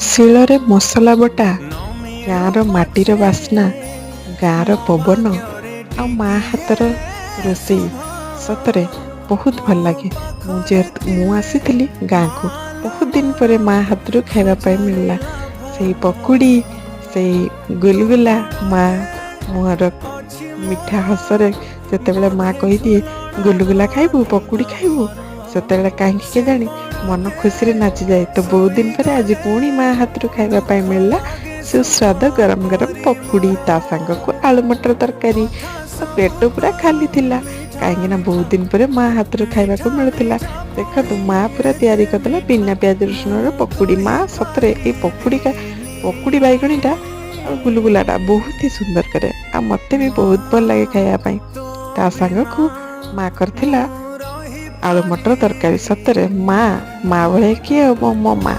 ଶିଳରେ ମସଲା ବଟା, ଗାଁର ମାଟିର ବାସ୍ନା, ଗାଁର ପବନ ଆଉ ମା ହାତର ରୋଷେଇ ସତରେ ବହୁତ ଭଲ ଲାଗେ। ମୁଁ ଆସିଥିଲି ଗାଁକୁ ବହୁତ ଦିନ ପରେ ମା ହାତରୁ ଖାଇବା ପାଇଁ ମିଳିଲା। ସେଇ ପକୁଡ଼ି, ସେଇ ଗୁଲଗୁଲା, ମା ମୁହଁର ମିଠା ହସରେ ଯେତେବେଳେ ମା କହିଦିଏ ଗୁଲୁଗୁଲା ଖାଇବୁ, ପକୁଡ଼ି ଖାଇବୁ, ସେତେବେଳେ କାହିଁକି କେଜାଣି ମନ ଖୁସିରେ ନାଚିଯାଏ। ତ ବହୁତ ଦିନ ପରେ ଆଜି ପୁଣି ମା ହାତରୁ ଖାଇବା ପାଇଁ ମିଳିଲା ସୁସ୍ୱାଦ ଗରମ ଗରମ ପକୁଡ଼ି, ତା ସାଙ୍ଗକୁ ଆଳୁ ମଟର ତରକାରୀ। ତ ପେଟ ପୁରା ଖାଲି ଥିଲା, କାହିଁକି ନା ବହୁତ ଦିନ ପରେ ମା ହାତରୁ ଖାଇବାକୁ ମିଳୁଥିଲା। ଦେଖନ୍ତୁ ମା ପୁରା ତିଆରି କରିଦେଲା ବିନା ପିଆଜ ରସୁଣର ପକୁଡ଼ି। ମା ସତରେ ଏଇ ପକୁଡ଼ି ବାଇଗଣୀଟା ଆଉ ଗୁଲୁଗୁଲାଟା ବହୁତ ହି ସୁନ୍ଦର କରେ, ଆଉ ମତେ ବି ବହୁତ ଭଲ ଲାଗେ ଖାଇବା ପାଇଁ। ତା ସାଙ୍ଗକୁ ମା କରିଥିଲା ଆଳୁ ମଟର ତରକାରୀ। ସତରେ ମା ଭଳିଆ କିଏ ହବ? ମୋ ମା।